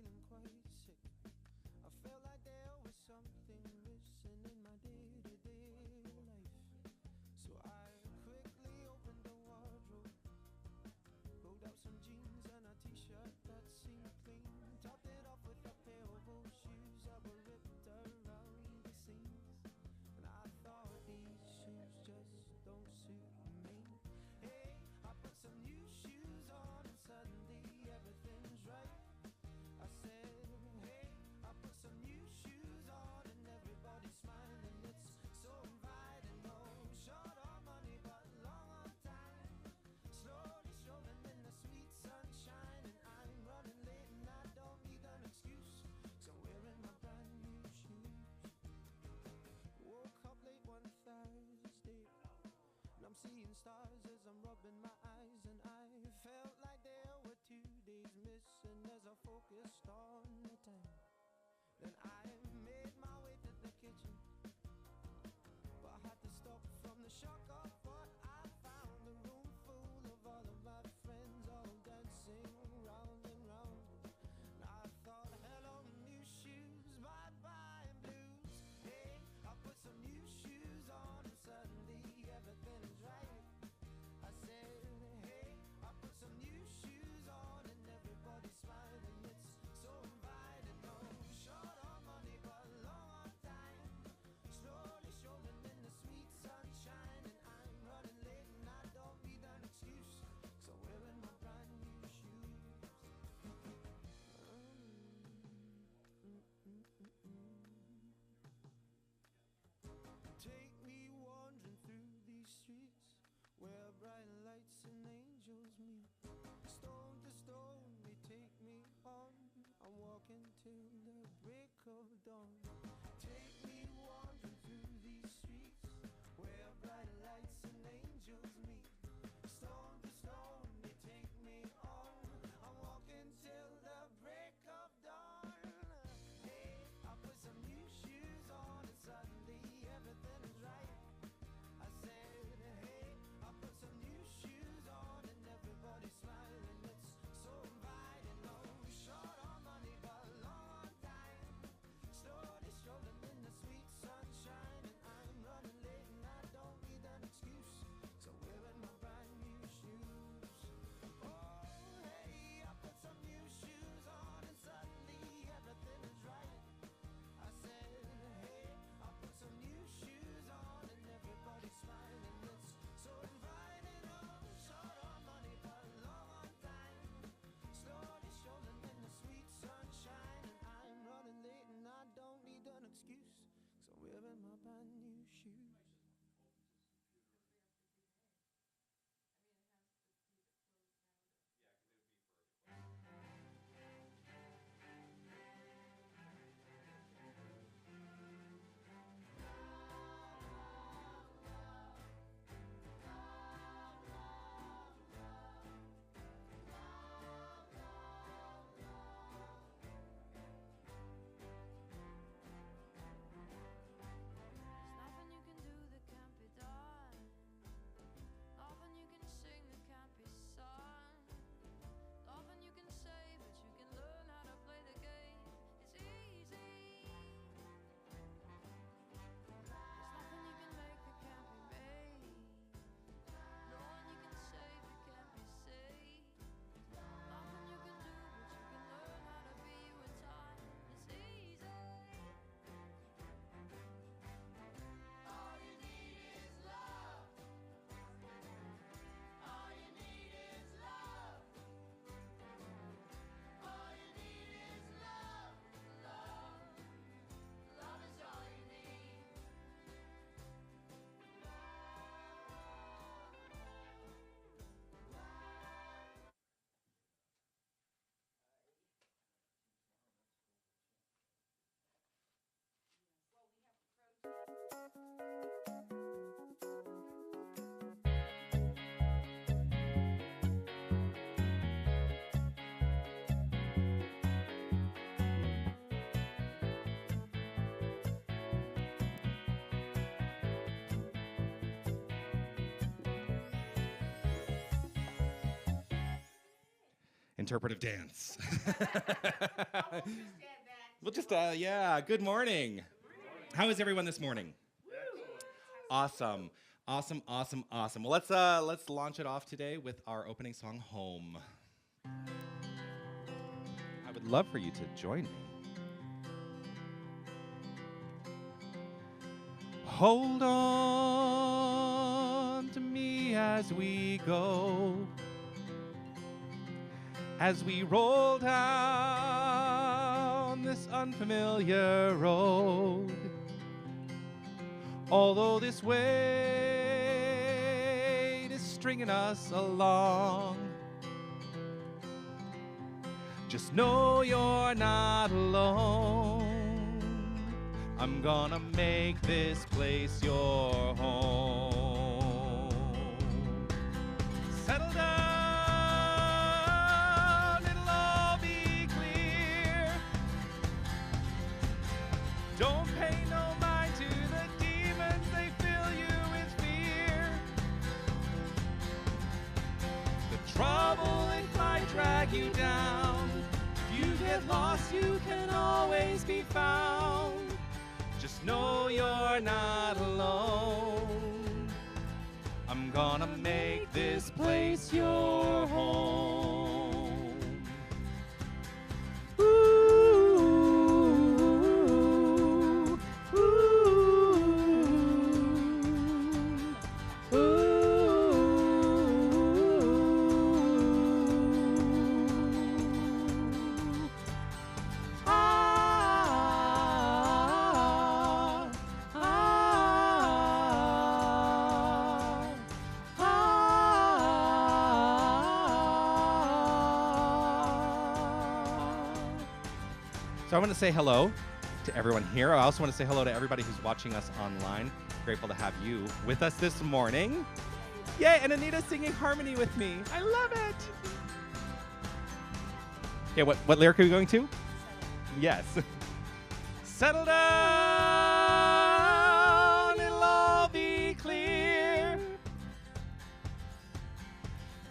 feeling quite sick. I felt like there was something missing in my day-to-day life. So I quickly opened the wardrobe, pulled out some jeans and a t-shirt that seemed clean, topped it off with a pair of old shoes that were ripped around the seams. And I thought these shoes just don't suit me. Hey, I put some new shoes on and suddenly everything's right. I said, hey, I put some new shoes on and everybody's smiling. It's so inviting. No short on money but long on time, slowly strolling in the sweet sunshine. And I'm running late and I don't need an excuse, so I'm wearing my brand new shoes. Woke up late one Thursday and I'm seeing stars as I'm rubbing my eyes, and I felt like there were 2 days missing as I focused on the time. Then I made my way to the kitchen, but I had to stop from the shock of what I found. A room full of all of my friends, all dancing round and round. And I thought, hello new shoes, bye bye blues. Hey, I put some new shoes on and suddenly everything's right. I said, hey, I put some new shoes on and everybody's smiling. It's so inviting. No short on money but long on time, slowly strolling in the sweet sunshine. And I'm running late and I don't need an excuse, so I'm wearing my brand new shoes. Take me wandering through these streets where bright lights and angels meet. Stone to stone they take me on, I'm walking till the break of dawn. Take me wandering through these streets where bright lights and angels meet. Stone to stone they take me on, I'm walking till the break of dawn. Hey, I put some new shoes on and suddenly everything is right. I said, hey, I put some new shoes on and everybody's smiling. It's so inviting. No short on money but long on time, slowly strolling in the sweet sunshine. And I'm running late and I don't need an excuse, so I'm wearing my brand new shoes. Oh, hey, I put some new shoes on and suddenly everything is right. I said, hey, I put some new shoes on and everybody's smiling. It's so inviting. Oh, short on money but long on time, slowly strolling in the sweet sunshine. And I'm running late and I don't need an excuse, so I'm wearing my brand new shoes. Interpretive dance. We'll just, yeah, good morning. How is everyone this morning? Awesome. Awesome, awesome, awesome. Well, let's launch it off today with our opening song, Home. I would love for you to join me. Hold on to me as we go, as we roll down this unfamiliar road. Although this weight is stringing us along, just know you're not alone. I'm gonna make this place your home. Settle down, it'll all be clear. Don't pay no mind to the demons, they fill you with fear. The trouble, it might drag you down. If you get lost, you can always be found. Just know you're not alone. I'm gonna make this place your home. Ooh, ooh, ooh, So I want to say hello to everyone here. I also want to say hello to everybody who's watching us online. Grateful to have you with us this morning. Yay, and Anita's singing harmony with me. I love it. Okay, what lyric are we going to? Yes. Settle down, it'll all be clear.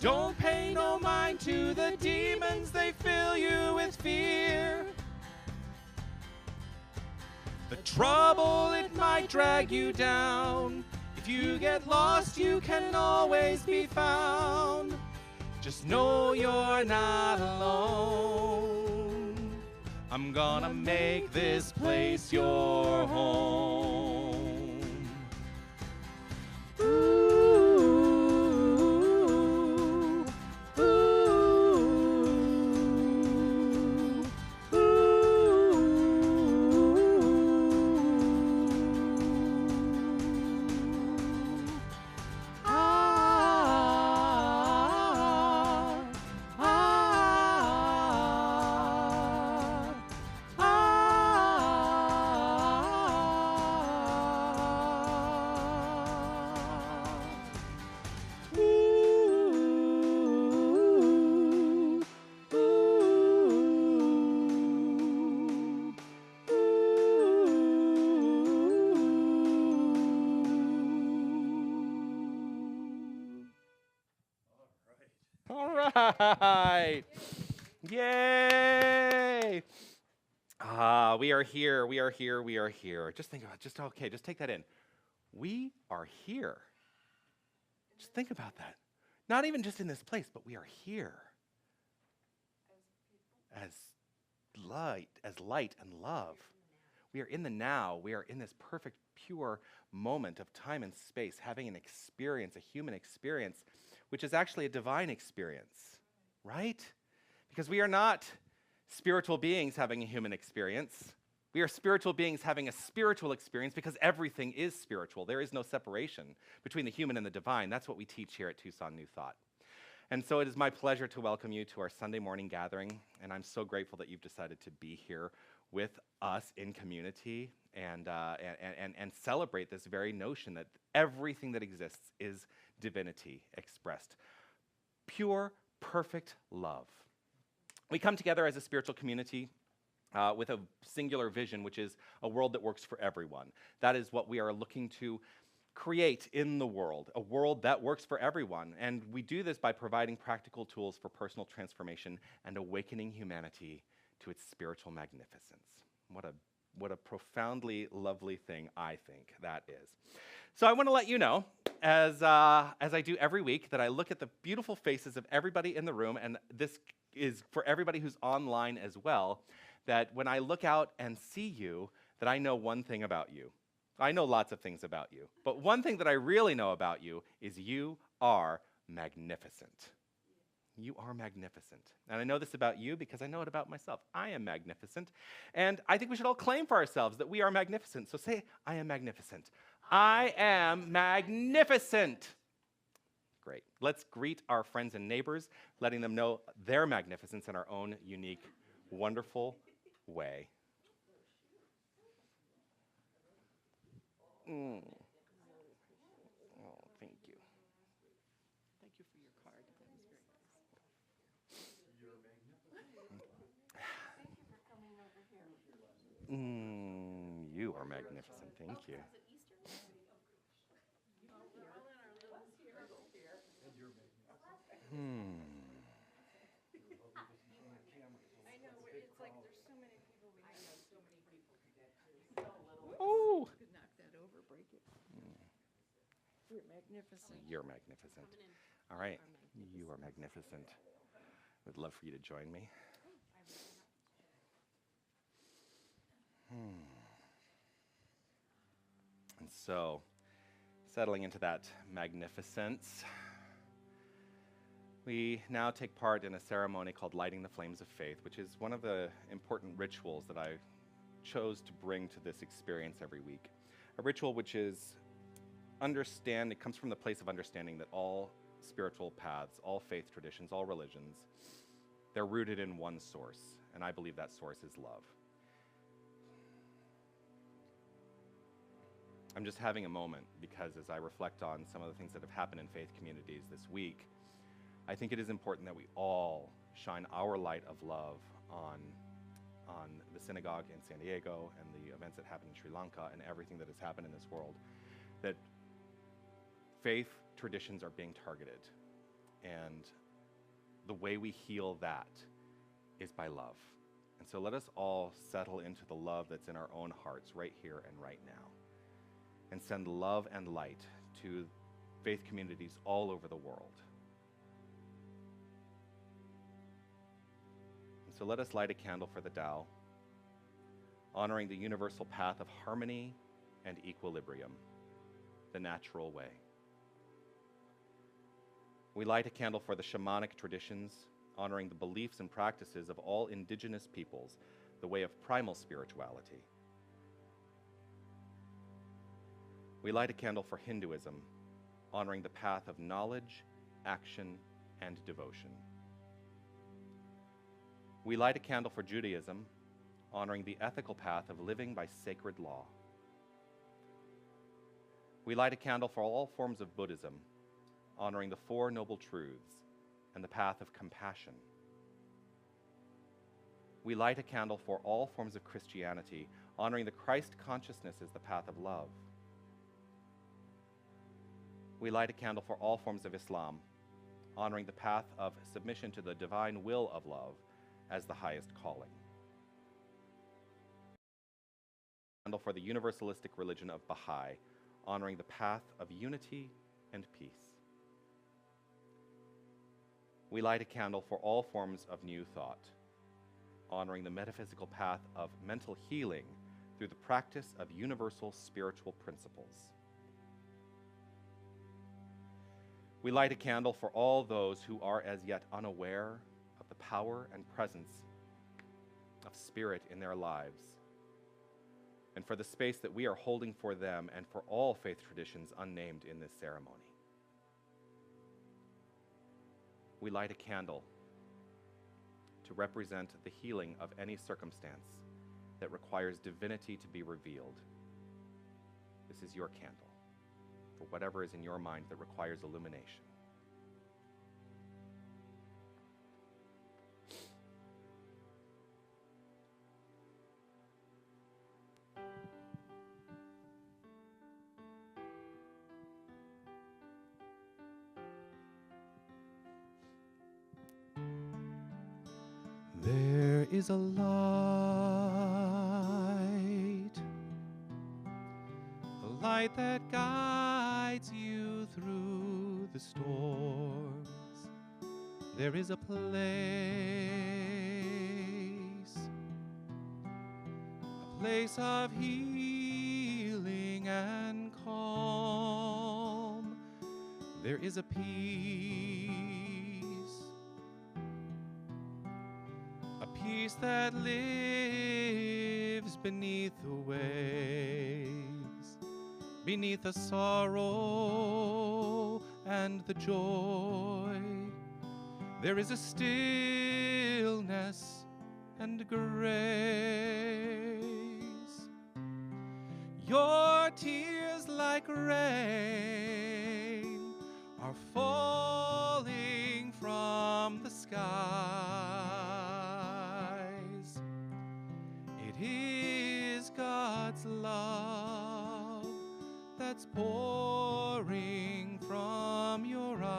Don't pay no mind to the demons, they fill you with fear. The trouble, it might drag you down. If you get lost, you can always be found. Just know you're not alone. I'm gonna make this place your home. Ooh. All right. Yay. We are here. We are here. We are here. Just think about it. Just take that in. We are here. Just think about that. Not even just in this place, but we are here. As light and love. We are in the now. We are in this perfect, pure moment of time and space, having an experience, a human experience, which is actually a divine experience, right? Because we are not spiritual beings having a human experience. We are spiritual beings having a spiritual experience because everything is spiritual. There is no separation between the human and the divine. That's what we teach here at Tucson New Thought. And so it is my pleasure to welcome you to our Sunday morning gathering, and I'm so grateful that you've decided to be here with us in community and celebrate this very notion that everything that exists is divinity expressed. Pure, perfect love. We come together as a spiritual community with a singular vision, which is a world that works for everyone. That is what we are looking to create in the world, a world that works for everyone. And we do this by providing practical tools for personal transformation and awakening humanity to its spiritual magnificence. What a profoundly lovely thing I think that is. So I want to let you know, as I do every week, that I look at the beautiful faces of everybody in the room, and this is for everybody who's online as well, that when I look out and see you, that I know one thing about you. I know lots of things about you, but one thing that I really know about you is you are magnificent. You are magnificent. And I know this about you because I know it about myself. I am magnificent. And I think we should all claim for ourselves that we are magnificent. So say, I am magnificent. I am magnificent. Great. Let's greet our friends and neighbors, letting them know their magnificence in our own unique, wonderful way. Oh, thank you. Thank you for your card. That was very nice. You're magnificent. Thank you for coming over here. You are magnificent. Thank you. Is it Easter? We're all in our little circle here. And you're magnificent. I know, it's like there's so many people. I know so many people who get so little. Oh. You could knock that over, break it. You're magnificent. You're magnificent. All right. You are magnificent. Would love for you to join me. And so, settling into that magnificence, we now take part in a ceremony called Lighting the Flames of Faith, which is one of the important rituals that I chose to bring to this experience every week. A ritual which is it comes from the place of understanding that all spiritual paths, all faith traditions, all religions, they're rooted in one source, and I believe that source is love. I'm just having a moment because as I reflect on some of the things that have happened in faith communities this week, I think it is important that we all shine our light of love on the synagogue in San Diego and the events that happened in Sri Lanka and everything that has happened in this world, that faith traditions are being targeted. And the way we heal that is by love. And so let us all settle into the love that's in our own hearts right here and right now, and send love and light to faith communities all over the world. And so let us light a candle for the Tao, honoring the universal path of harmony and equilibrium, the natural way. We light a candle for the shamanic traditions, honoring the beliefs and practices of all indigenous peoples, the way of primal spirituality. We light a candle for Hinduism, honoring the path of knowledge, action, and devotion. We light a candle for Judaism, honoring the ethical path of living by sacred law. We light a candle for all forms of Buddhism, honoring the Four Noble Truths and the path of compassion. We light a candle for all forms of Christianity, honoring the Christ consciousness as the path of love. We light a candle for all forms of Islam, honoring the path of submission to the divine will of love as the highest calling. Candle for the universalistic religion of Baha'i, honoring the path of unity and peace. We light a candle for all forms of new thought, honoring the metaphysical path of mental healing through the practice of universal spiritual principles. We light a candle for all those who are as yet unaware of the power and presence of spirit in their lives, and for the space that we are holding for them and for all faith traditions unnamed in this ceremony. We light a candle to represent the healing of any circumstance that requires divinity to be revealed. This is your candle for whatever is in your mind that requires illumination. There is a light that guides you through the storms. There is a place of healing and calm. There is a peace that lives beneath the waves, beneath the sorrow and the joy. There is a stillness and grace. Your tears like rain are falling from the skies. It is God's love that's pouring from your eyes.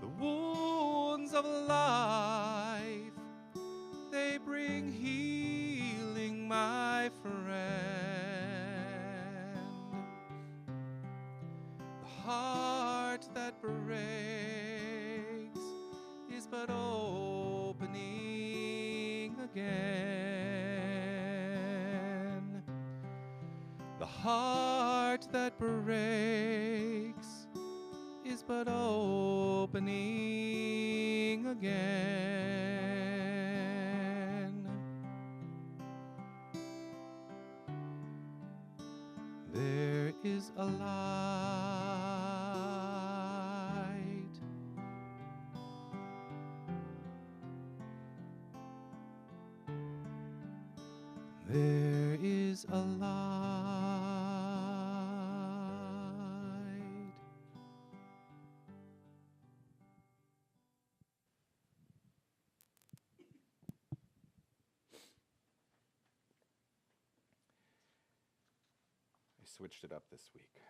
The wounds of life, they bring healing, my friend. The heart that breaks is but opening again. The heart that breaks is but opening again. There is a light. There is a light. I switched it up this week.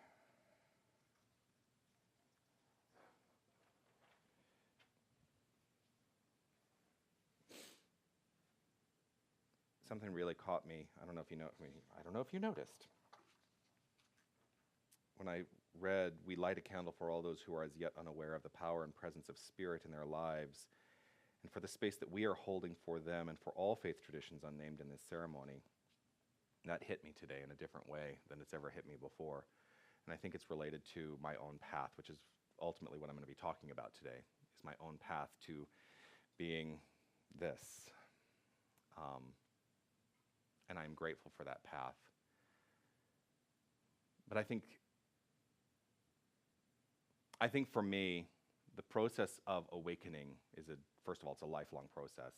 Something really caught me. I don't know if you noticed. When I read, "We light a candle for all those who are as yet unaware of the power and presence of Spirit in their lives, and for the space that we are holding for them and for all faith traditions unnamed in this ceremony," that hit me today in a different way than it's ever hit me before. And I think it's related to my own path, which is ultimately what I'm going to be talking about today, is my own path to being this. And I'm grateful for that path. But I think for me, the process of awakening is first of all, it's a lifelong process.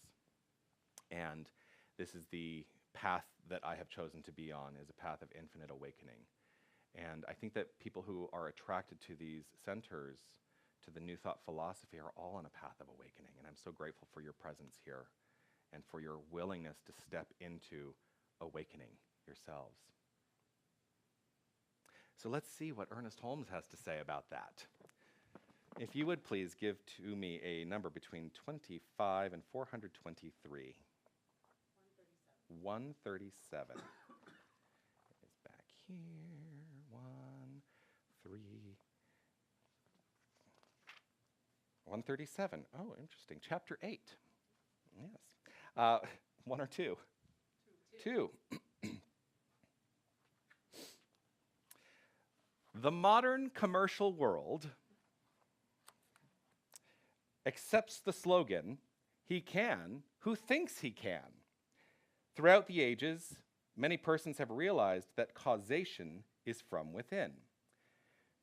And this is the path that I have chosen to be on, is a path of infinite awakening. And I think that people who are attracted to these centers, to the New Thought philosophy, are all on a path of awakening. And I'm so grateful for your presence here and for your willingness to step into awakening yourselves. So let's see what Ernest Holmes has to say about that. If you would please give to me a number between 25 and 423. 137. It's back here. 137. Oh, interesting. Chapter 8. Yes. 1 or 2? Two. The modern commercial world accepts the slogan, "He can who thinks he can." Throughout the ages, many persons have realized that causation is from within.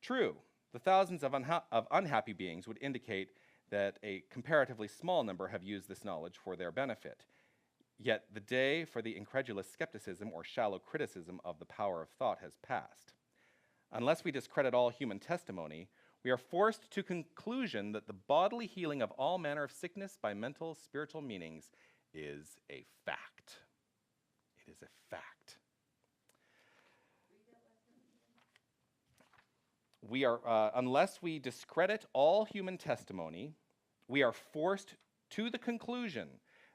True, the thousands of unhappy beings would indicate that a comparatively small number have used this knowledge for their benefit. Yet the day for the incredulous skepticism or shallow criticism of the power of thought has passed. Unless we discredit all human testimony, we are forced to conclusion that the bodily healing of all manner of sickness by mental, spiritual meanings is a fact. It is a fact. We are, unless we discredit all human testimony, we are forced to the conclusion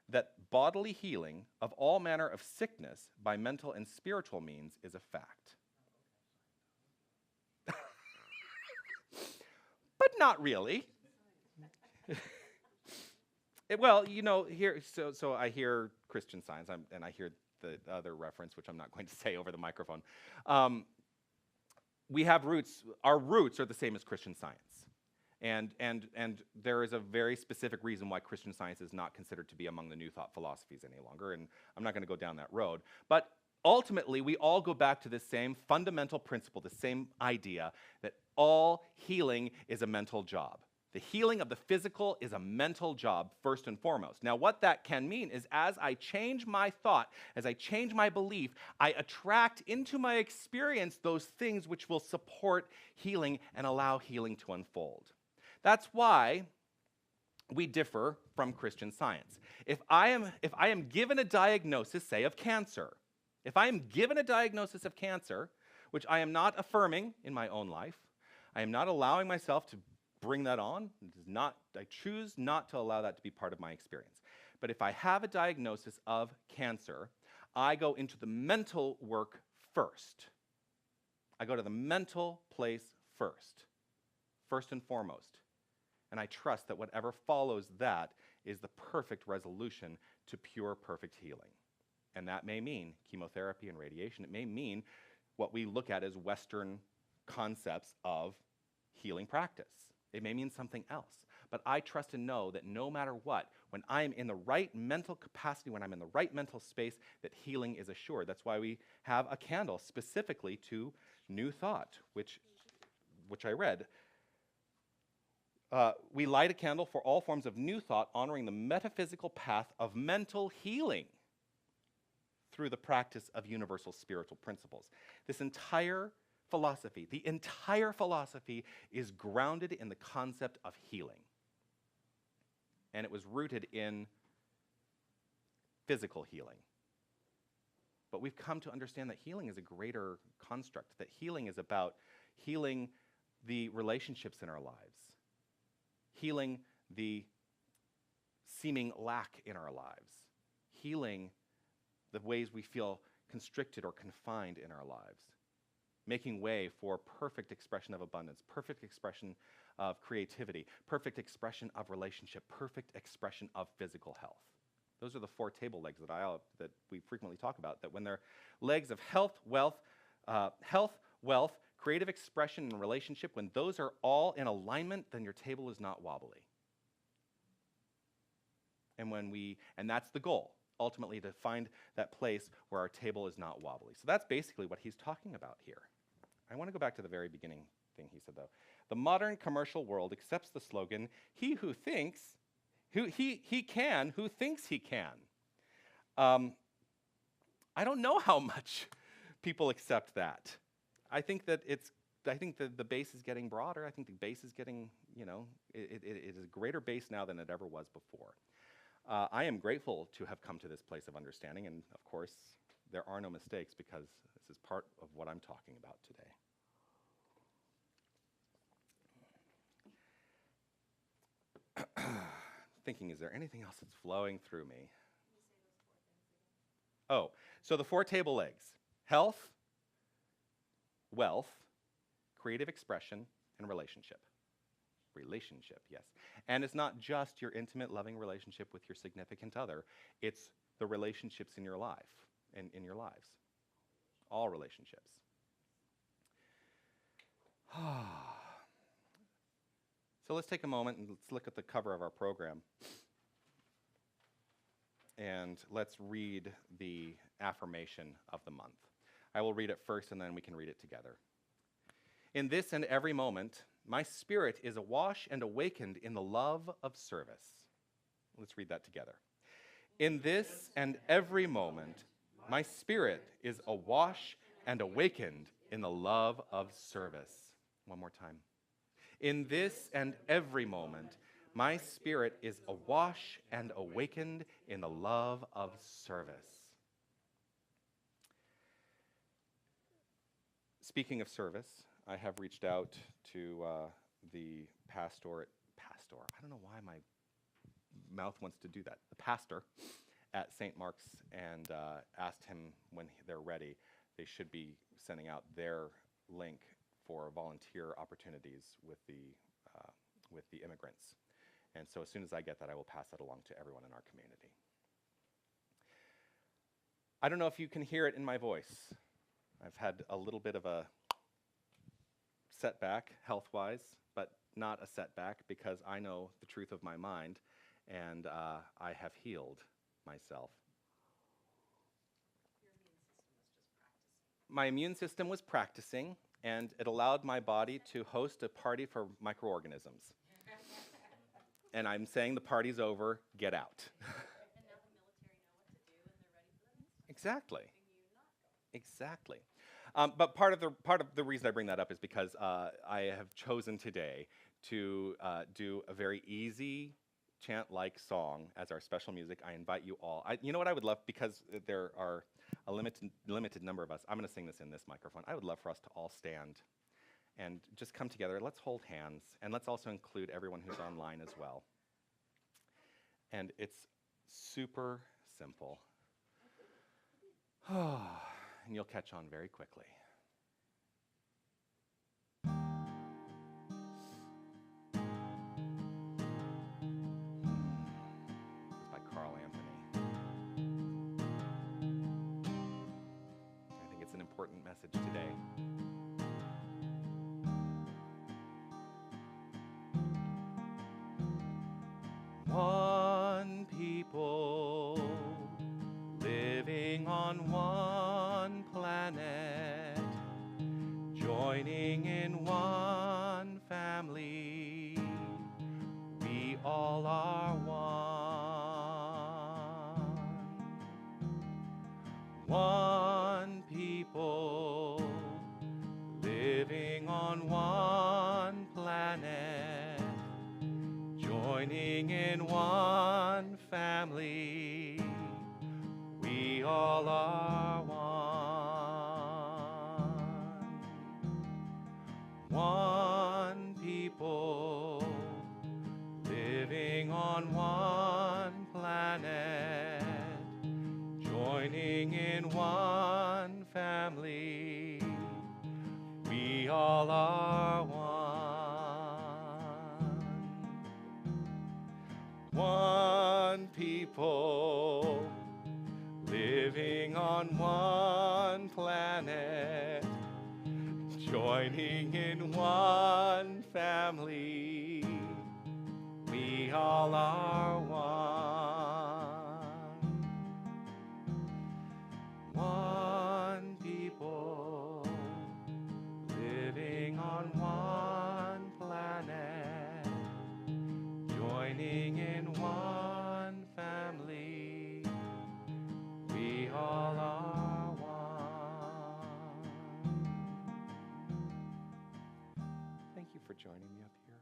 that bodily healing of all manner of sickness by mental and spiritual means is a fact. But not really. Well, here, so I hear Christian Science, and I hear the other reference, which I'm not going to say over the microphone. We have roots. Our roots are the same as Christian Science. And there is a very specific reason why Christian Science is not considered to be among the New Thought philosophies any longer, and I'm not going to go down that road. But ultimately, we all go back to the same fundamental principle, the same idea that all healing is a mental job. The healing of the physical is a mental job, first and foremost. Now, what that can mean is as I change my thought, as I change my belief, I attract into my experience those things which will support healing and allow healing to unfold. That's why we differ from Christian Science. If I am given a diagnosis, say, of cancer, if I am given a diagnosis of cancer, which I am not affirming in my own life, I am not allowing myself to bring that on. I choose not to allow that to be part of my experience. But if I have a diagnosis of cancer, I go into the mental work first. I go to the mental place first and foremost. And I trust that whatever follows that is the perfect resolution to pure, perfect healing. And that may mean chemotherapy and radiation. It may mean what we look at as Western concepts of healing practice. It may mean something else. But I trust and know that no matter what, when I'm in the right mental capacity, when I'm in the right mental space, that healing is assured. That's why we have a candle specifically to New Thought, which I read. We light a candle for all forms of New Thought, honoring the metaphysical path of mental healing through the practice of universal spiritual principles. This entire philosophy, the entire philosophy is grounded in the concept of healing. And it was rooted in physical healing. But we've come to understand that healing is a greater construct, that healing is about healing the relationships in our lives, healing the seeming lack in our lives, healing the ways we feel constricted or confined in our lives, making way for perfect expression of abundance, perfect expression of creativity, perfect expression of relationship, perfect expression of physical health. Those are the four table legs that we frequently talk about, that when they're legs of health, wealth, creative expression, and relationship, when those are all in alignment, then your table is not wobbly. And that's the goal, ultimately, to find that place where our table is not wobbly. So that's basically what he's talking about here. I want to go back to the very beginning thing he said, though. The modern commercial world accepts the slogan, he who thinks, he can, who thinks he can. I don't know how much people accept that. I think that the base is getting broader. I think the base is getting, it is a greater base now than it ever was before. I am grateful to have come to this place of understanding, and of course, there are no mistakes because this is part of what I'm talking about today. Thinking, is there anything else that's flowing through me? Oh, so the four table legs: health, wealth, creative expression, and relationship. Relationship, yes. And it's not just your intimate, loving relationship with your significant other. It's the relationships in your life, in your lives. All relationships. So let's take a moment and let's look at the cover of our program. And let's read the affirmation of the month. I will read it first and then we can read it together. In this and every moment, my spirit is awash and awakened in the love of service. Let's read that together. In this and every moment, my spirit is awash and awakened in the love of service. One more time. In this and every moment, my spirit is awash and awakened in the love of service. Speaking of service, I have reached out to the pastor. I don't know why my mouth wants to do that. The pastor at St. Mark's and asked him when they're ready, they should be sending out their link for volunteer opportunities with the immigrants. And so as soon as I get that, I will pass that along to everyone in our community. I don't know if you can hear it in my voice. I've had a little bit of a setback health-wise, but not a setback because I know the truth of my mind and I have healed myself. My immune system was practicing, and it allowed my body to host a party for microorganisms. And I'm saying the party's over, get out. And now the military know what to do, and they're ready for the next one. Exactly. You not go. Exactly. But part of the reason I bring that up is because I have chosen today to do a very easy chant-like song as our special music. I invite you all. You know what I would love, because there are a limited number of us. I'm going to sing this in this microphone. I would love for us to all stand and just come together. Let's hold hands, and let's also include everyone who's online as well. And it's super simple. And you'll catch on very quickly. It's by Carl Anthony. I think it's an important message today. One people living on one planet, joining in one family, we all are one. One people living on one planet, joining in one family, we all are one. One people living on one planet, joining in one family, we all are one. One people living on one planet, joining in one family, we all are one. One people living on one planet, joining in one family, we all are one. Thank you for joining me up here.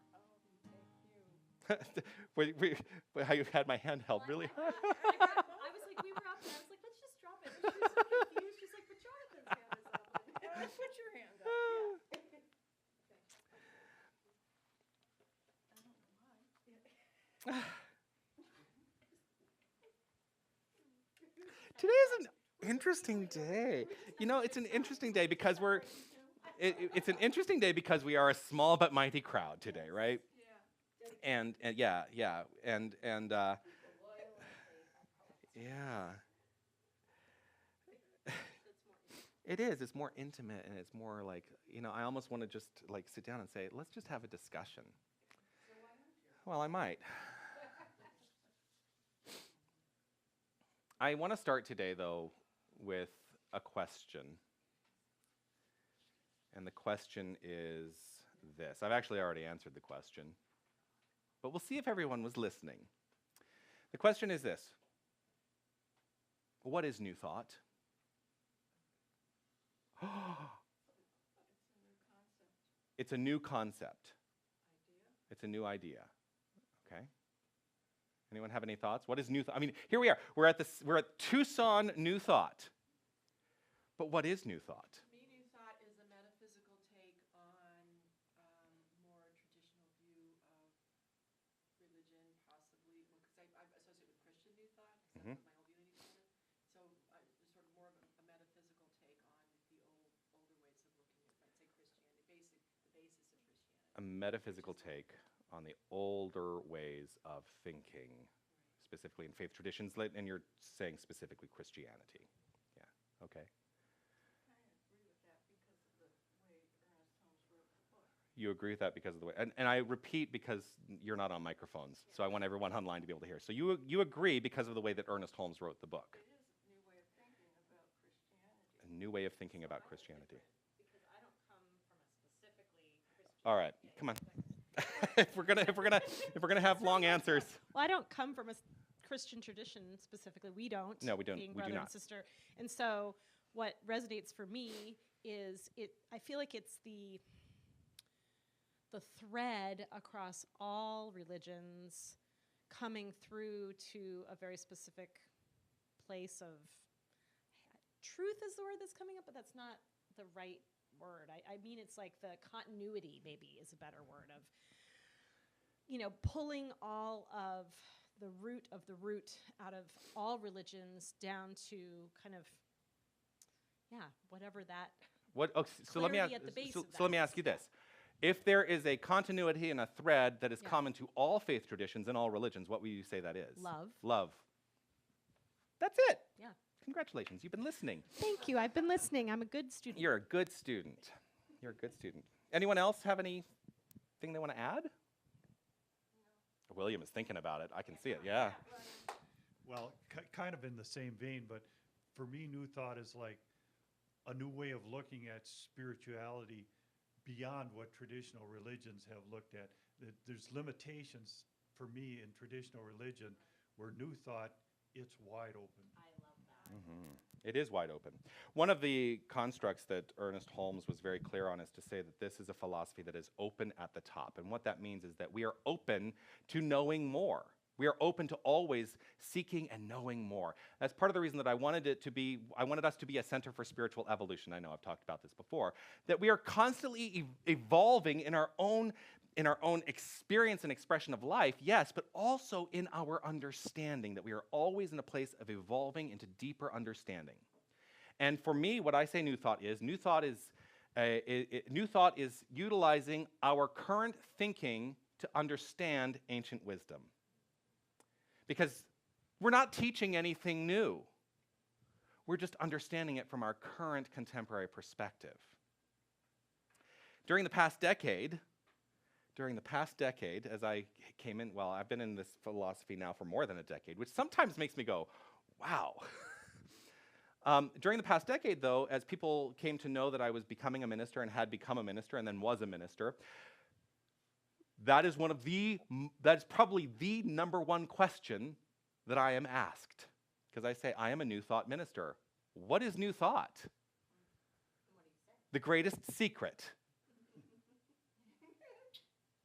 Thank you. How you had my hand held really high. I was like, we were up, and I was like, let's just drop it. And she was so confused. She's like, but Jonathan's hand is up. And I put your hand up. Yeah. I don't know why. Today is an interesting day. You know, it's an interesting day because it's an interesting day because we are a small but mighty crowd today, right? Yeah. And yeah, and yeah. It is. It's more intimate, and it's more like, you know, I almost want to just like sit down and say, let's just have a discussion. So why not you? Well, I might. I want to start today, though, with a question. And the question is this. I've actually already answered the question, but we'll see if everyone was listening. The question is this. What is New Thought? It's a new concept. Idea? It's a new idea. Okay. Anyone have any thoughts? What is New Thought? I mean, here we are. We're at Tucson New Thought. But what is New Thought? To me, New Thought is a metaphysical take on more traditional view of religion, possibly, because I a metaphysical take on the older ways of thinking, specifically in faith traditions, and you're saying specifically Christianity. Yeah, okay. You agree with that because of the way, and I repeat because you're not on microphones, so I want everyone online to be able to hear. So you agree because of the way that Ernest Holmes wrote the book. A new way of thinking about Christianity. Because I don't come from a specifically Christian. All right, come on. if we're gonna have long answers. Well, I don't come from a Christian tradition specifically. We don't. No, we don't. Being We do brother not. and sister, and so what resonates for me is it. I feel like it's the thread across all religions coming through to a very specific place of truth is the word that's coming up, but that's not the right word. I mean, it's like the continuity maybe is a better word of, pulling all of the root out of all religions down to kind of, whatever that. What? Oh, so let me ask. Clarity at the base So, of so let that me is, ask you this: if there is a continuity and a thread that is Yeah. common to all faith traditions and all religions, what would you say that is? Love. Love. That's it. Yeah. Congratulations, you've been listening. Thank you. I've been listening. I'm a good student. You're a good student. You're a good student. Anyone else have anything they want to add? William is thinking about it. I can see it. Yeah. Well, kind of in the same vein, but for me, New Thought is like a new way of looking at spirituality beyond what traditional religions have looked at. There's limitations for me in traditional religion, where New Thought, it's wide open. I love that. Mm-hmm. It is wide open. One of the constructs that Ernest Holmes was very clear on is to say that this is a philosophy that is open at the top. And what that means is that we are open to knowing more. We are open to always seeking and knowing more. That's part of the reason that I wanted us to be a center for spiritual evolution. I know I've talked about this before, that we are constantly evolving in our own experience and expression of life, yes, but also in our understanding, that we are always in a place of evolving into deeper understanding. And for me, what I say New Thought is utilizing our current thinking to understand ancient wisdom. Because we're not teaching anything new. We're just understanding it from our current contemporary perspective. During the past decade, as I came in, well, I've been in this philosophy now for more than a decade, which sometimes makes me go, wow. During the past decade, though, as people came to know that I was becoming a minister and had become a minister and then was a minister, that is probably the number one question that I am asked. Because I say, I am a New Thought minister. What is New Thought? The greatest secret.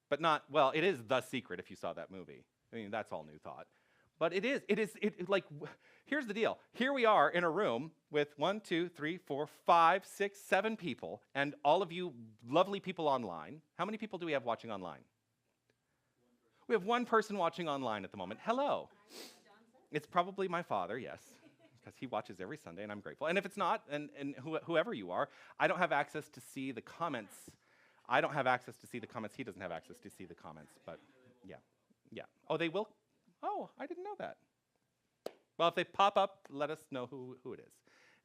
But not, well, it is the secret if you saw that movie. I mean, that's all New Thought. But here's the deal. Here we are in a room with 1, 2, 3, 4, 5, 6, 7 people, and all of you lovely people online. How many people do we have watching online? We have one person watching online at the moment. Hello. It's probably my father, yes, because he watches every Sunday, and I'm grateful. And if it's not, and whoever you are, I don't have access to see the comments. I don't have access to see the comments. He doesn't have access to see the comments, but yeah. Oh, they will? Oh, I didn't know that. Well, if they pop up, let us know who it is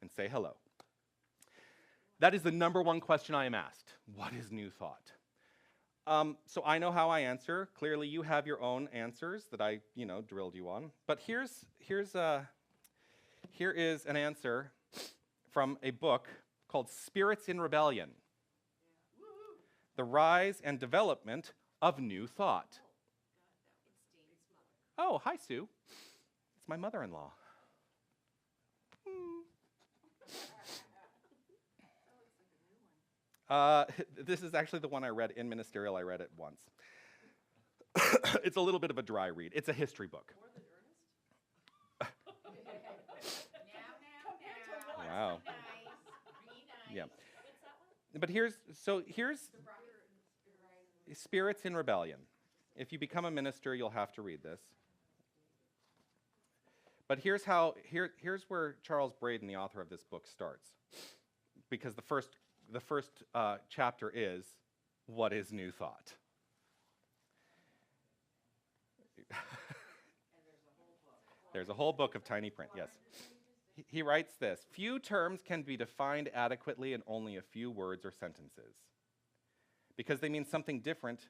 and say hello. That is the number one question I am asked. What is New Thought? So I know how I answer. Clearly, you have your own answers that I, drilled you on. But here is an answer from a book called Spirits in Rebellion: The Rise and Development of New Thought. Oh, hi, Sue. It's my mother-in-law. This is actually the one I read in ministerial. I read it once. It's a little bit of a dry read. It's a history book. More than Ernest? Wow. Yeah. What's that one? But here's Spirits in Rebellion. If you become a minister, you'll have to read this. But here's where Charles Braden, the author of this book, starts. Because the first chapter is what is New Thought? There's a whole book of tiny print, yes. He writes this: few terms can be defined adequately in only a few words or sentences, because they mean something different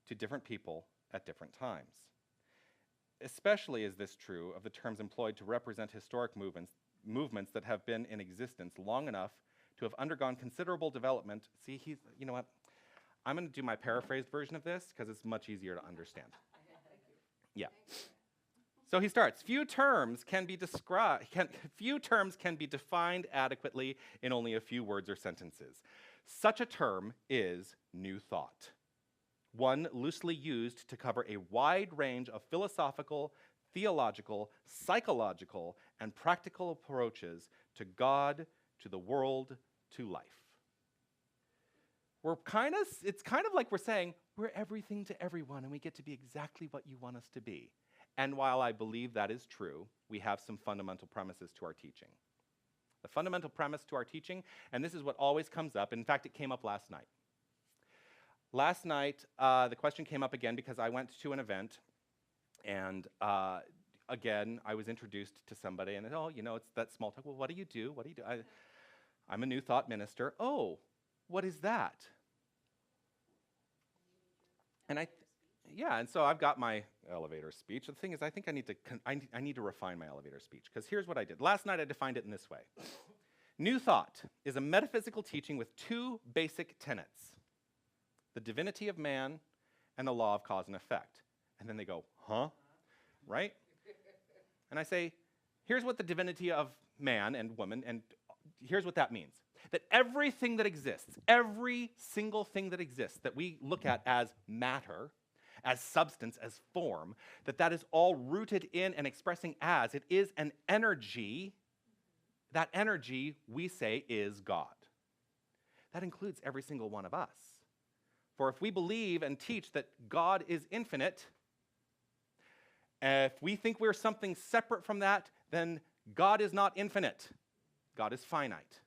to different people at different times. Especially is this true of the terms employed to represent historic movements that have been in existence long enough to have undergone considerable development. See, you know what? I'm going to do my paraphrased version of this because it's much easier to understand. Yeah. So he starts, few terms can be defined adequately in only a few words or sentences. Such a term is New Thought, one loosely used to cover a wide range of philosophical, theological, psychological, and practical approaches to God, to the world, to life. It's kind of like we're saying, we're everything to everyone, and we get to be exactly what you want us to be. And while I believe that is true, we have some fundamental premises to our teaching. The fundamental premise to our teaching, and this is what always comes up, in fact, it came up last night. Last night, the question came up again because I went to an event, and again, I was introduced to somebody, and oh, you know, it's that small talk. Well, what do you do? What do you do? I'm a New Thought minister. Oh, what is that? And and so I've got my elevator speech. The thing is, I think I need to refine my elevator speech, because here's what I did. Last night I defined it in this way. New Thought is a metaphysical teaching with two basic tenets: the divinity of man and the law of cause and effect. And then they go, huh? Right? And I say, here's what the divinity of man and woman, and here's what that means. That everything that exists, every single thing that exists that we look at as matter, as substance, as form, that is all rooted in and expressing as, it is an energy. That energy, we say, is God. That includes every single one of us. For if we believe and teach that God is infinite, if we think we're something separate from that, then God is not infinite. God is finite.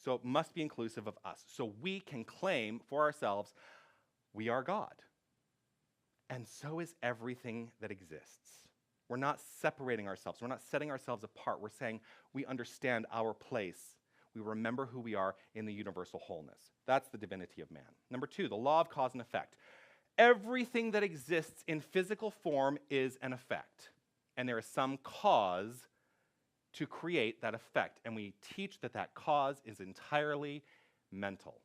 So it must be inclusive of us. So we can claim for ourselves, we are God. And so is everything that exists. We're not separating ourselves. We're not setting ourselves apart. We're saying we understand our place. We remember who we are in the universal wholeness. That's the divinity of man. Number two, the law of cause and effect. Everything that exists in physical form is an effect. And there is some cause to create that effect. And we teach that that cause is entirely mental.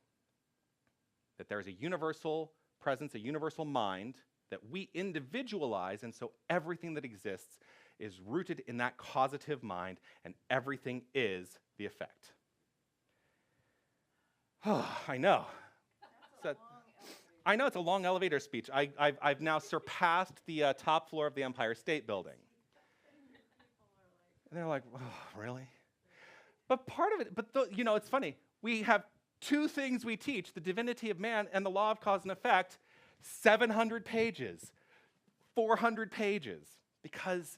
That there is a universal presence, a universal mind that we individualize, and so everything that exists is rooted in that causative mind, and everything is the effect. I know. I know it's a long elevator speech. I've now surpassed the top floor of the Empire State Building. And they're like, oh, really? But part of it, you know, it's funny. We have two things we teach, the divinity of man and the law of cause and effect, 700 pages, 400 pages, because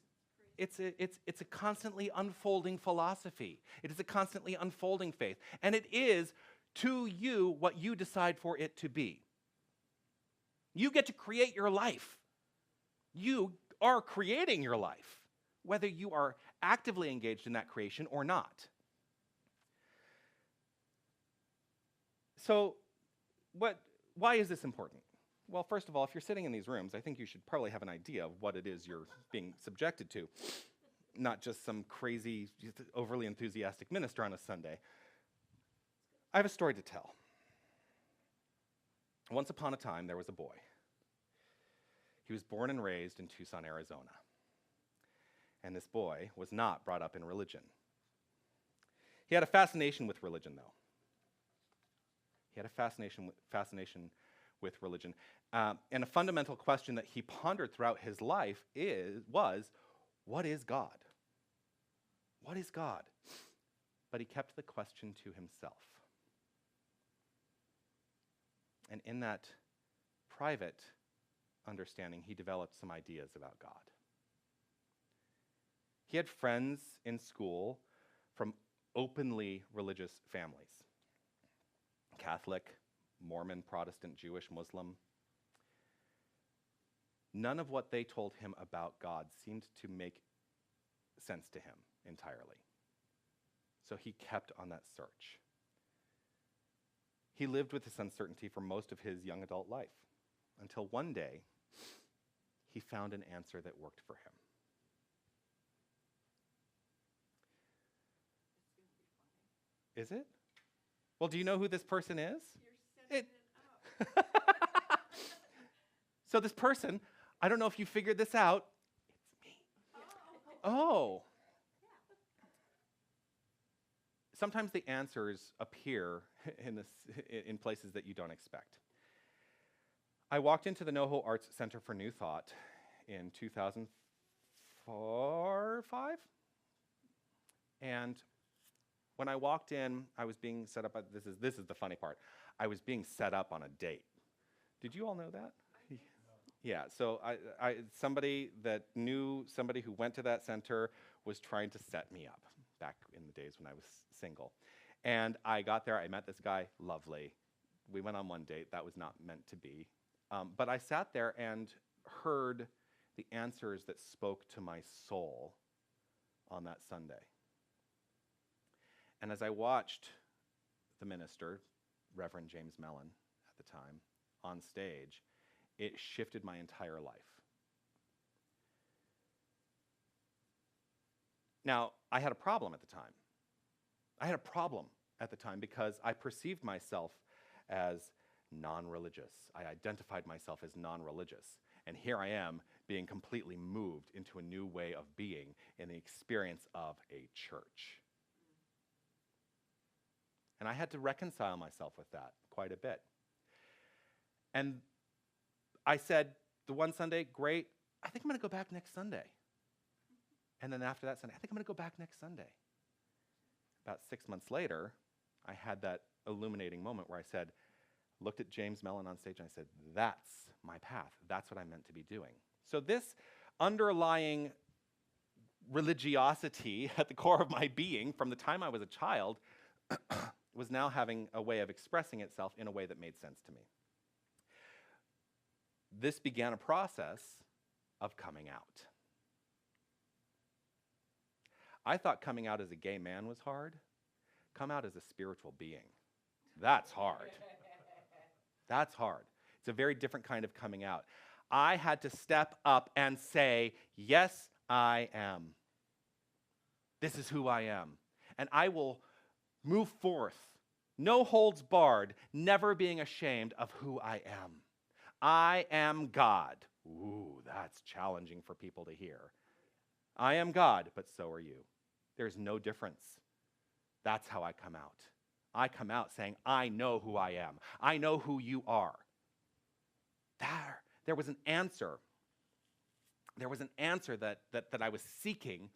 it's a constantly unfolding philosophy. It is a constantly unfolding faith. And it is, to you, what you decide for it to be. You get to create your life. You are creating your life, whether you are actively engaged in that creation or not. So, why is this important? Well, first of all, if you're sitting in these rooms, I think you should probably have an idea of what it is you're being subjected to, not just some crazy, overly enthusiastic minister on a Sunday. I have a story to tell. Once upon a time, there was a boy. He was born and raised in Tucson, Arizona. And this boy was not brought up in religion. He had a fascination with religion, though. He had a fascination with religion. And a fundamental question that he pondered throughout his life was, what is God? What is God? But he kept the question to himself. And in that private understanding, he developed some ideas about God. He had friends in school from openly religious families. Catholic, Mormon, Protestant, Jewish, Muslim. None of what they told him about God seemed to make sense to him entirely. So he kept on that search. He lived with this uncertainty for most of his young adult life until one day he found an answer that worked for him. Is it? Well, do you know who this person is? You're setting it up. So this person, I don't know if you figured this out. It's me. Oh. Sometimes the answers appear in places that you don't expect. I walked into the NoHo Arts Center for New Thought in 2004-5, and when I walked in, I was being set up. This is the funny part. I was being set up on a date. Did you all know that? Yeah. So somebody that knew somebody who went to that center was trying to set me up back in the days when I was single. And I got there. I met this guy. Lovely. We went on one date. That was not meant to be. But I sat there and heard the answers that spoke to my soul on that Sunday. And as I watched the minister, Reverend James Mellon at the time, on stage, it shifted my entire life. Now, I had a problem at the time. Because I perceived myself as non-religious. I identified myself as non-religious. And here I am being completely moved into a new way of being in the experience of a church. And I had to reconcile myself with that quite a bit. And I said, the one Sunday, great, I think I'm going to go back next Sunday. And then after that Sunday, I think I'm going to go back next Sunday. About 6 months later, I had that illuminating moment where I said, looked at James Mellon on stage and I said, that's my path. That's what I'm meant to be doing. So this underlying religiosity at the core of my being from the time I was a child was now having a way of expressing itself in a way that made sense to me. This began a process of coming out. I thought coming out as a gay man was hard. Come out as a spiritual being. That's hard. That's hard. It's a very different kind of coming out. I had to step up and say, yes, I am. This is who I am. And I will move forth, no holds barred, never being ashamed of who I am. I am God. Ooh, that's challenging for people to hear. I am God, but so are you. There's no difference. That's how I come out. I come out saying, I know who I am. I know who you are. There was an answer. There was an answer that I was seeking,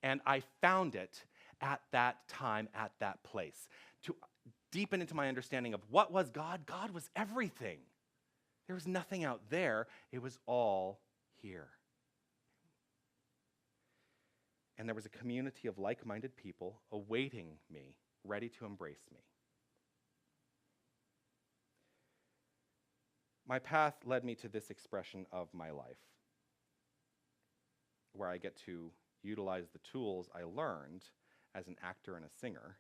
and I found it at that time, at that place. To deepen into my understanding of what was God, God was everything. There was nothing out there. It was all here. And there was a community of like-minded people awaiting me, ready to embrace me. My path led me to this expression of my life, where I get to utilize the tools I learned as an actor and a singer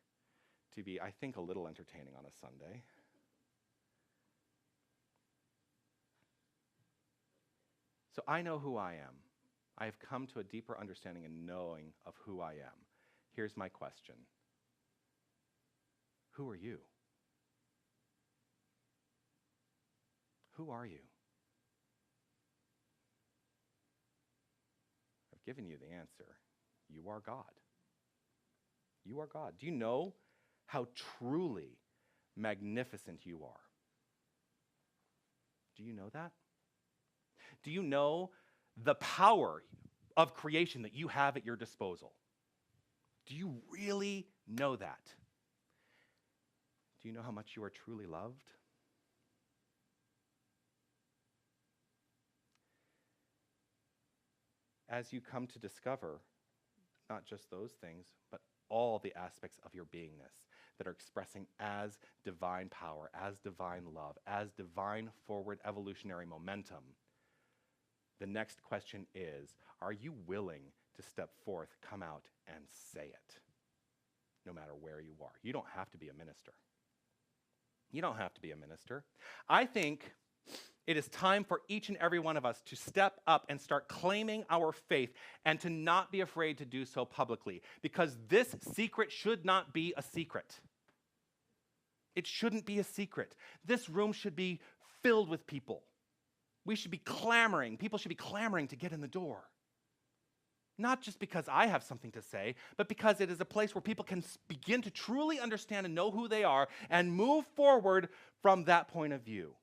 to be, I think, a little entertaining on a Sunday. So I know who I am. I have come to a deeper understanding and knowing of who I am. Here's my question. Who are you? Who are you? I've given you the answer. You are God. You are God. Do you know how truly magnificent you are? Do you know that? Do you know the power of creation that you have at your disposal? Do you really know that? Do you know how much you are truly loved? As you come to discover not just those things, but all the aspects of your beingness that are expressing as divine power, as divine love, as divine forward evolutionary momentum, the next question is, are you willing to step forth, come out, and say it, no matter where you are? You don't have to be a minister. You don't have to be a minister. I think it is time for each and every one of us to step up and start claiming our faith and to not be afraid to do so publicly, because this secret should not be a secret. It shouldn't be a secret. This room should be filled with people. We should be clamoring. People should be clamoring to get in the door. Not just because I have something to say, but because it is a place where people can begin to truly understand and know who they are and move forward from that point of view.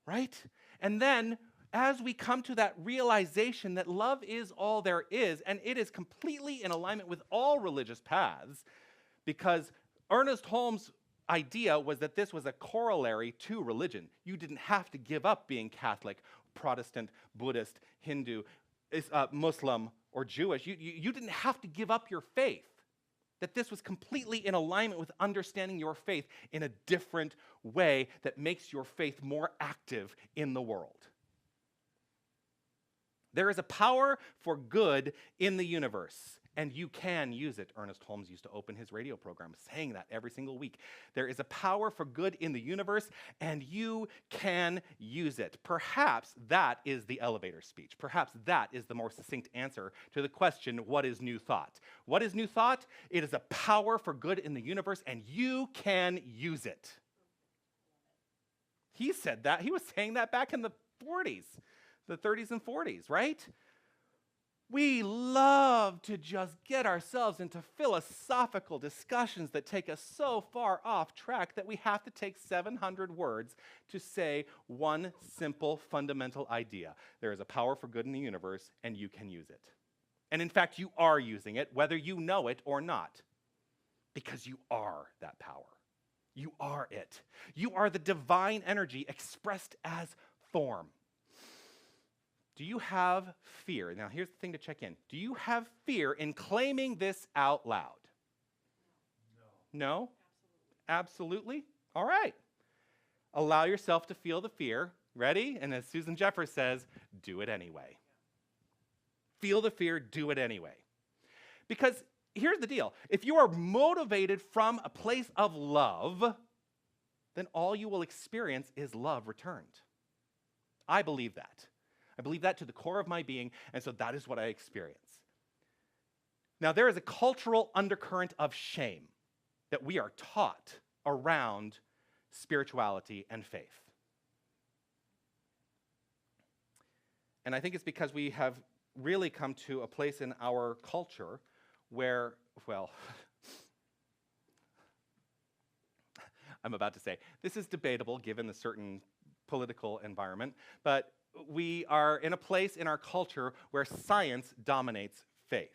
Right? And then, as we come to that realization that love is all there is, and it is completely in alignment with all religious paths, because Ernest Holmes' idea was that this was a corollary to religion. You didn't have to give up being Catholic, Protestant, Buddhist, Hindu, Muslim, or Jewish. You didn't have to give up your faith. That this was completely in alignment with understanding your faith in a different way that makes your faith more active in the world. There is a power for good in the universe, and you can use it. Ernest Holmes used to open his radio program saying that every single week. There is a power for good in the universe, and you can use it. Perhaps that is the elevator speech. Perhaps that is the more succinct answer to the question, what is New Thought? What is New Thought? It is a power for good in the universe, and you can use it. He said that. He was saying that back in the 40s, the 30s and 40s, right? We love to just get ourselves into philosophical discussions that take us so far off track that we have to take 700 words to say one simple fundamental idea. There is a power for good in the universe, and you can use it. And in fact, you are using it, whether you know it or not, because you are that power. You are it. You are the divine energy expressed as form. Do you have fear? Now, here's the thing to check in. Do you have fear in claiming this out loud? No? Absolutely? All right. Allow yourself to feel the fear. Ready? And as Susan Jeffers says, do it anyway. Feel the fear, do it anyway. Because here's the deal. If you are motivated from a place of love, then all you will experience is love returned. I believe that. I believe that to the core of my being, and so that is what I experience. Now, there is a cultural undercurrent of shame that we are taught around spirituality and faith. And I think it's because we have really come to a place in our culture where, well, I'm about to say, this is debatable given the certain political environment, but we are in a place in our culture where science dominates faith.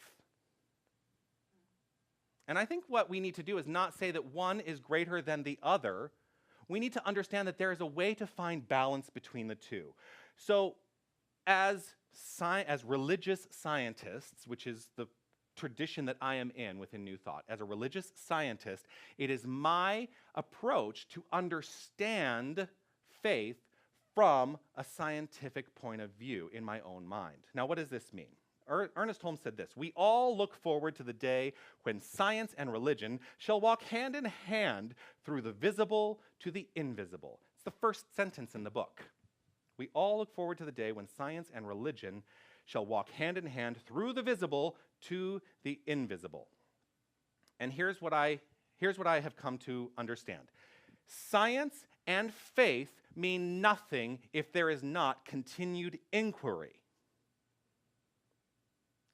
And I think what we need to do is not say that one is greater than the other. We need to understand that there is a way to find balance between the two. So as religious scientists, which is the tradition that I am in within New Thought, as a religious scientist, it is my approach to understand faith from a scientific point of view in my own mind. Now, what does this mean? Ernest Holmes said this: we all look forward to the day when science and religion shall walk hand in hand through the visible to the invisible. It's the first sentence in the book. We all look forward to the day when science and religion shall walk hand in hand through the visible to the invisible. And here's what I have come to understand. Science and faith mean nothing if there is not continued inquiry.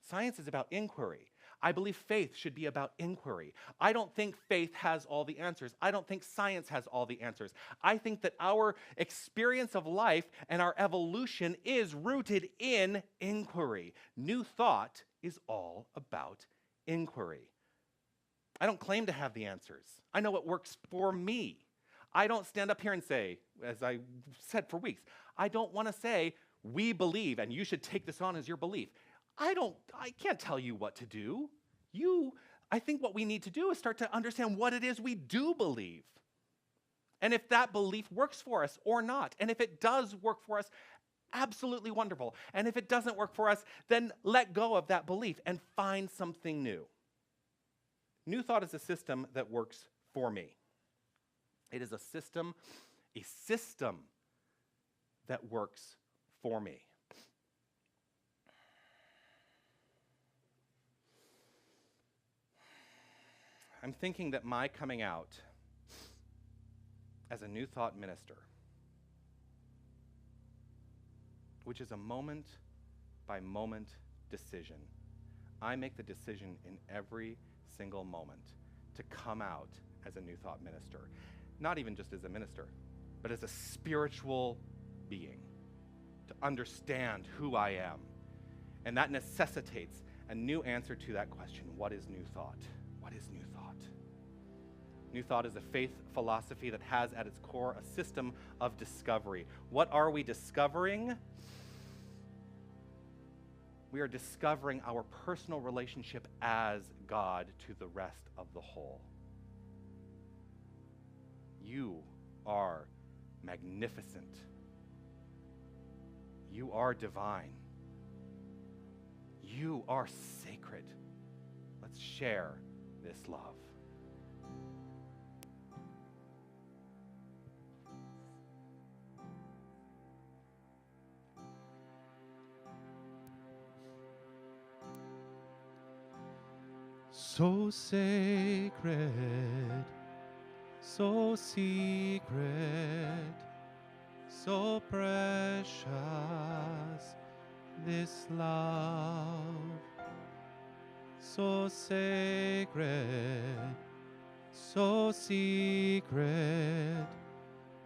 Science is about inquiry. I believe faith should be about inquiry. I don't think faith has all the answers. I don't think science has all the answers. I think that our experience of life and our evolution is rooted in inquiry. New Thought is all about inquiry. I don't claim to have the answers. I know what works for me. I don't stand up here and say, as I said for weeks, I don't want to say, we believe and you should take this on as your belief. I can't tell you what to do. I think what we need to do is start to understand what it is we do believe. And if that belief works for us or not. And if it does work for us, absolutely wonderful. And if it doesn't work for us, then let go of that belief and find something new. New thought is a system that works for me. It is a system that works for me. I'm thinking that my coming out as a New Thought minister, which is a moment-by-moment decision. I make the decision in every single moment to come out as a New Thought minister. Not even just as a minister, but as a spiritual being, to understand who I am. And that necessitates a new answer to that question. What is New Thought? What is New Thought? New Thought is a faith philosophy that has at its core a system of discovery. What are we discovering? We are discovering our personal relationship as God to the rest of the whole. You are magnificent. You are divine. You are sacred. Let's share this love. So sacred, so secret, so precious, this love. So sacred, so secret,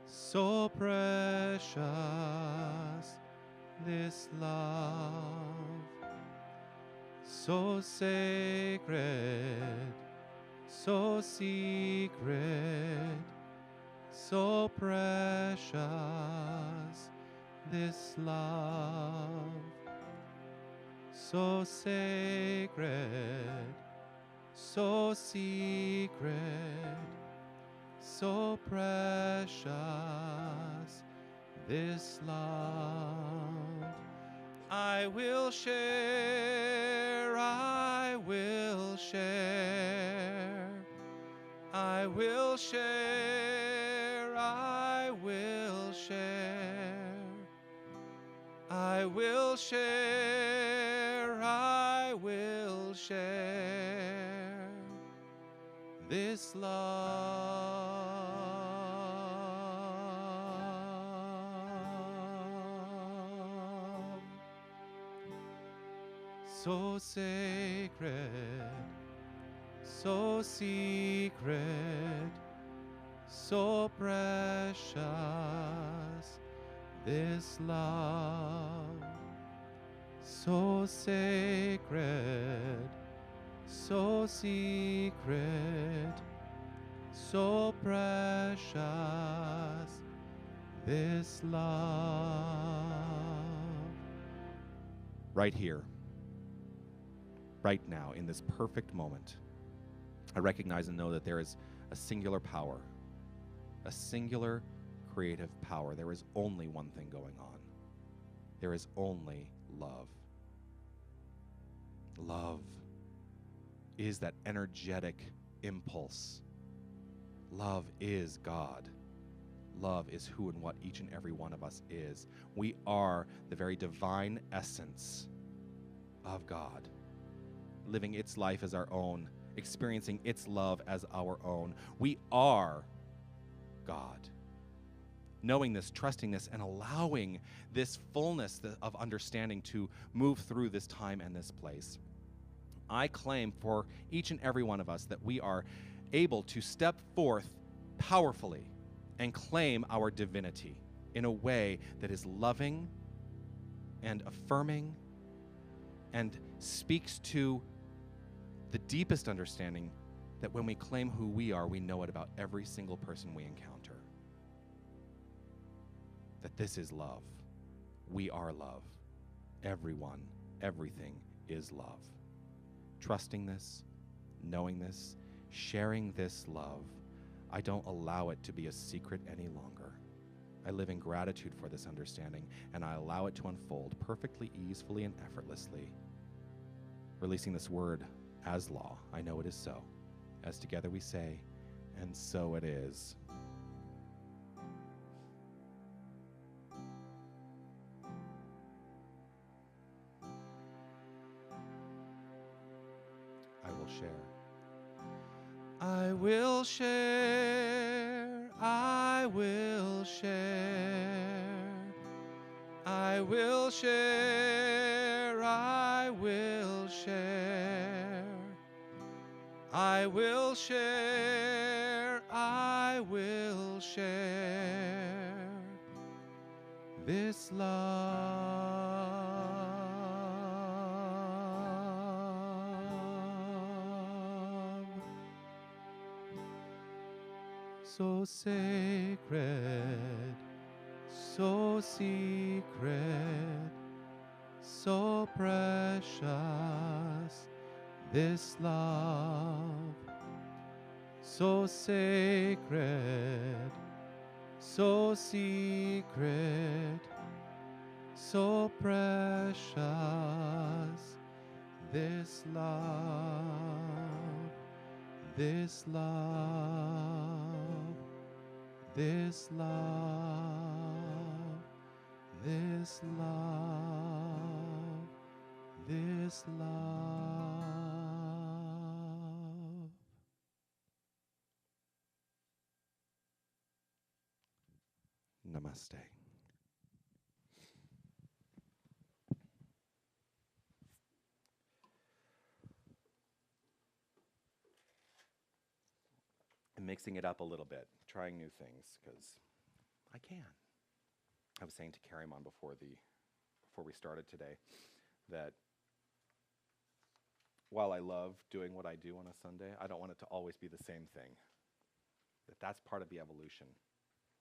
so precious, this love. So sacred, so secret, so precious, this love. So sacred, so secret, so precious, this love. I will share, I will share, I will share, I will share, I will share, I will share this love. So sacred, so secret, so precious, this love. So sacred, so secret, so precious, this love. Right here, right now, in this perfect moment, I recognize and know that there is a singular power, a singular creative power. There is only one thing going on. There is only love. Love is that energetic impulse. Love is God. Love is who and what each and every one of us is. We are the very divine essence of God, living its life as our own, experiencing its love as our own. We are God. Knowing this, trusting this, and allowing this fullness of understanding to move through this time and this place. I claim for each and every one of us that we are able to step forth powerfully and claim our divinity in a way that is loving and affirming and speaks to the deepest understanding that when we claim who we are, we know it about every single person we encounter. That this is love. We are love. Everyone, everything is love. Trusting this, knowing this, sharing this love, I don't allow it to be a secret any longer. I live in gratitude for this understanding, and I allow it to unfold perfectly, easily, and effortlessly. Releasing this word as law, I know it is so. As together we say, and so it is. I will share. I will share. I will share. I will share. I will share. I will share. I will share this love. So sacred, so secret, so precious, this love. So sacred, so secret, so precious, this love, this love, this love, this love, this love. Namaste. I'm mixing it up a little bit, trying new things, because I can. I was saying to Karimon before we started today that while I love doing what I do on a Sunday, I don't want it to always be the same thing. That's part of the evolution.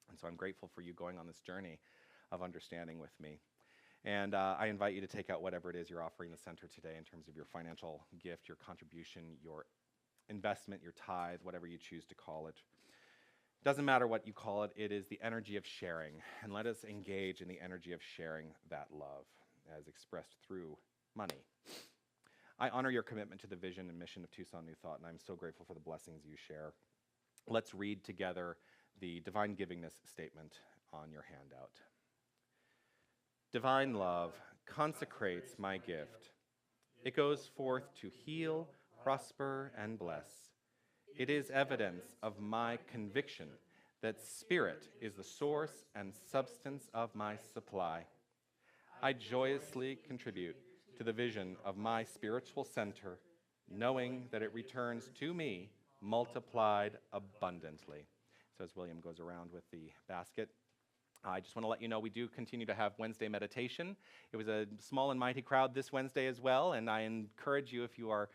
And so I'm grateful for you going on this journey of understanding with me. And I invite you to take out whatever it is you're offering the center today in terms of your financial gift, your contribution, your investment, your tithe, whatever you choose to call it. Doesn't matter what you call it, it is the energy of sharing. And let us engage in the energy of sharing that love as expressed through money. I honor your commitment to the vision and mission of Tucson New Thought, and I'm so grateful for the blessings you share. Let's read together the Divine Givingness statement on your handout. Divine love consecrates my gift. It goes forth to heal, prosper, and bless. It is evidence of my conviction that spirit is the source and substance of my supply. I joyously contribute to the vision of my spiritual center, knowing that it returns to me multiplied abundantly. So as William goes around with the basket, I just want to let you know we do continue to have Wednesday meditation. It was a small and mighty crowd this Wednesday as well, and I encourage you, if you are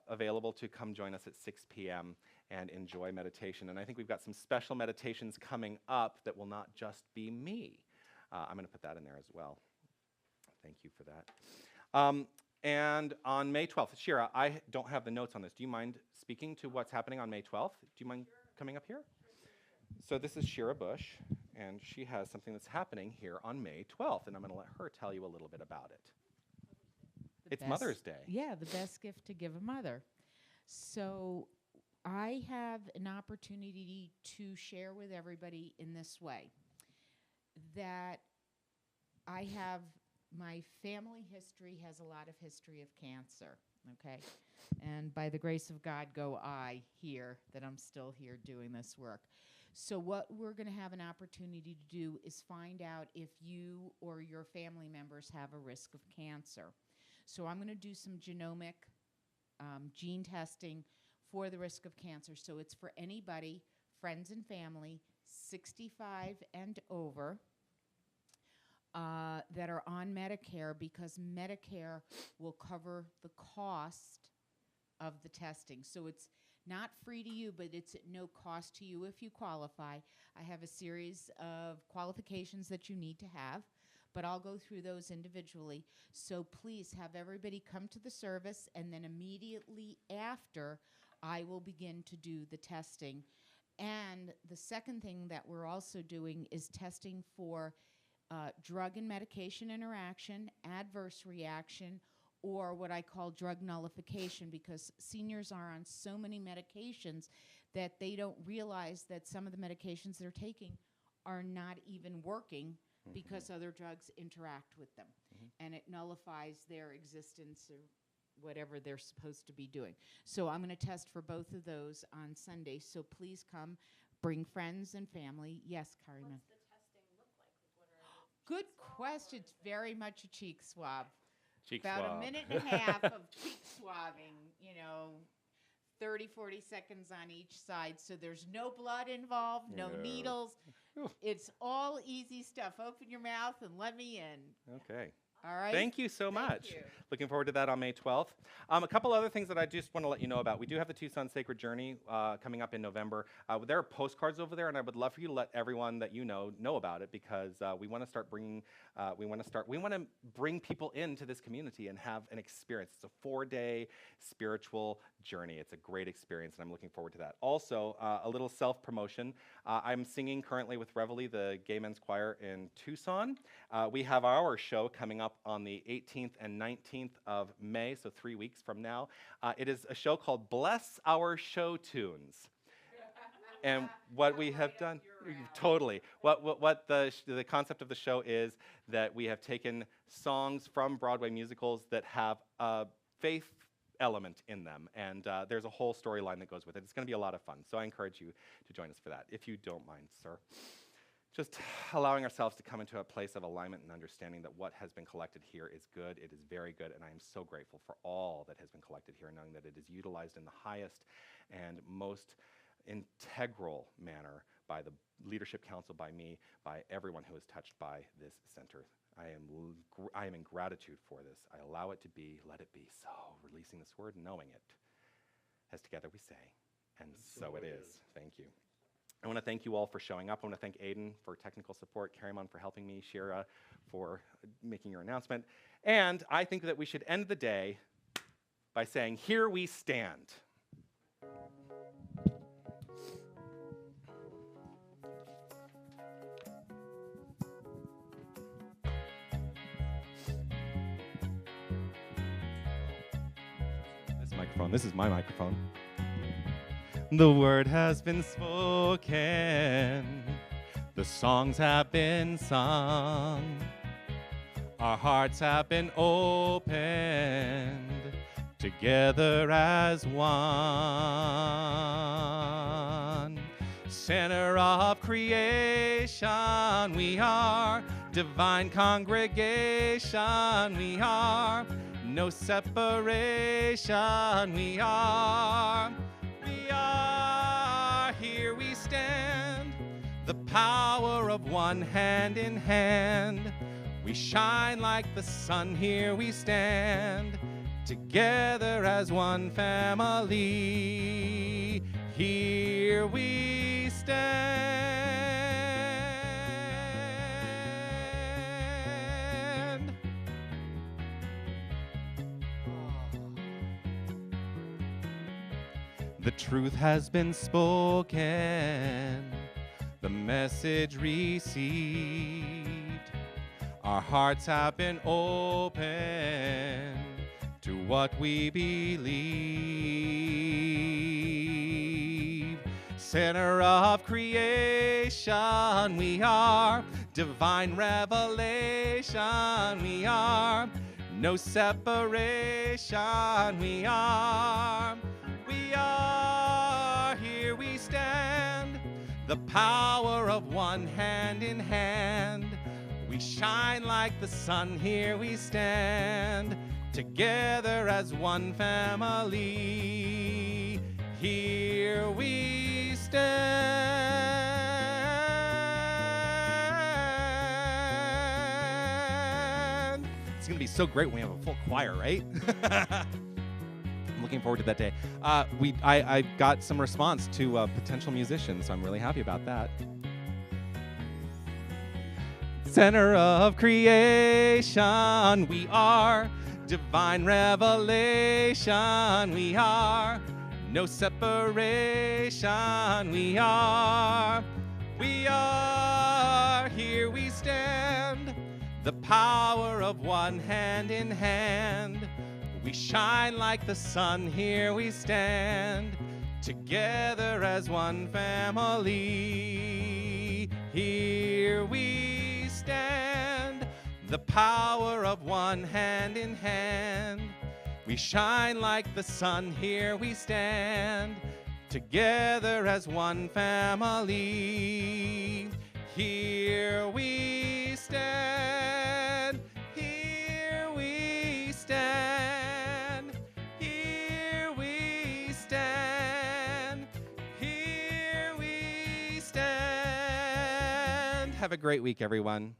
available, to come join us at 6 p.m. and enjoy meditation. And I think we've got some special meditations coming up that will not just be me. I'm going to put that in there as well. Thank you for that. And on May 12th, Shira, I don't have the notes on this. Do you mind speaking to what's happening on May 12th? Do you mind coming up here? So this is Shira Bush, and she has something that's happening here on May 12th, and I'm going to let her tell you a little bit about it. It's Mother's Day. Yeah, the best gift to give a mother. So I have an opportunity to share with everybody in this way that I have, my family history has a lot of history of cancer, okay? And by the grace of God go I here, that I'm still here doing this work. So what we're going to have an opportunity to do is find out if you or your family members have a risk of cancer. So I'm going to do some genomic gene testing for the risk of cancer. So it's for anybody, friends and family, 65 and over, that are on Medicare, because Medicare will cover the cost of the testing. So it's not free to you, but it's at no cost to you if you qualify. I have a series of qualifications that you need to have, but I'll go through those individually. So please have everybody come to the service, and then immediately thereafter, I will begin to do the testing. And the second thing that we're also doing is testing for drug and medication interaction, adverse reaction, or what I call drug nullification, because seniors are on so many medications that they don't realize that some of the medications they're taking are not even working because other drugs interact with them. And it nullifies their existence or whatever they're supposed to be doing. So I'm going to test for both of those on Sunday. So please come, bring friends and family. Yes, Kariman. What's the testing look like? Good question. It's very much a cheek swab. Cheek About swab. a minute and a half of cheek swabbing, 30, 40 seconds on each side. So there's no blood involved, no needles. It's all easy stuff. Open your mouth and let me in. Okay. All right? Thank you so much. you. Looking forward to that on May 12th. A couple other things that I just want to let you know about. We do have the Tucson Sacred Journey coming up in November. There are postcards over there, and I would love for you to let everyone that you know about it, because we want to start bringing, we want to bring people into this community and have an experience. It's a 4-day spiritual journey. It's a great experience, and I'm looking forward to that. Also, a little self-promotion. I'm singing currently with Reveille, the gay men's choir in Tucson. We have our show coming up on the 18th and 19th of May, so 3 weeks from now. It is a show called Bless Our Show Tunes. And what we have done, totally. What the concept of the show is that we have taken songs from Broadway musicals that have a faith element in them, and there's a whole storyline that goes with it. It's going to be a lot of fun, so I encourage you to join us for that, if you don't mind, sir. Just allowing ourselves to come into a place of alignment and understanding that what has been collected here is good. It is very good, and I am so grateful for all that has been collected here, knowing that it is utilized in the highest and most integral manner by the Leadership Council, by me, by everyone who is touched by this center. I am in gratitude for this. I allow it to be, let it be so, releasing this word, knowing it. As together we say, and so it is. Thank you. I want to thank you all for showing up. I want to thank Aiden for technical support, Karimon for helping me, Shira for making your announcement. And I think that we should end the day by saying, here we stand. This microphone, this is my microphone. The word has been spoken, the songs have been sung, our hearts have been opened, together as one. Center of creation, we are, divine congregation, we are, no separation, we are. Here we stand, the power of one hand in hand. We shine like the sun, here we stand, together as one family. Here we stand. The truth has been spoken, the message received. Our hearts have been open to what we believe. Center of creation, we are. Divine revelation, we are. No separation, we are. We are, here we stand, the power of one hand in hand. We shine like the sun, here we stand, together as one family. Here we stand. It's going to be so great when we have a full choir, right? Looking forward to that day. I got some response to potential musicians, so I'm really happy about that. Center of creation, we are. divine revelation we are. No separation we are. We are, here we stand. The power of one hand in hand. We shine like the sun, here we stand. Together as one family. Here we stand. The power of one hand in hand. We shine like the sun, here we stand. Together as one family. Here we stand. Here we stand. Here we stand. Here we stand. Have a great week, everyone.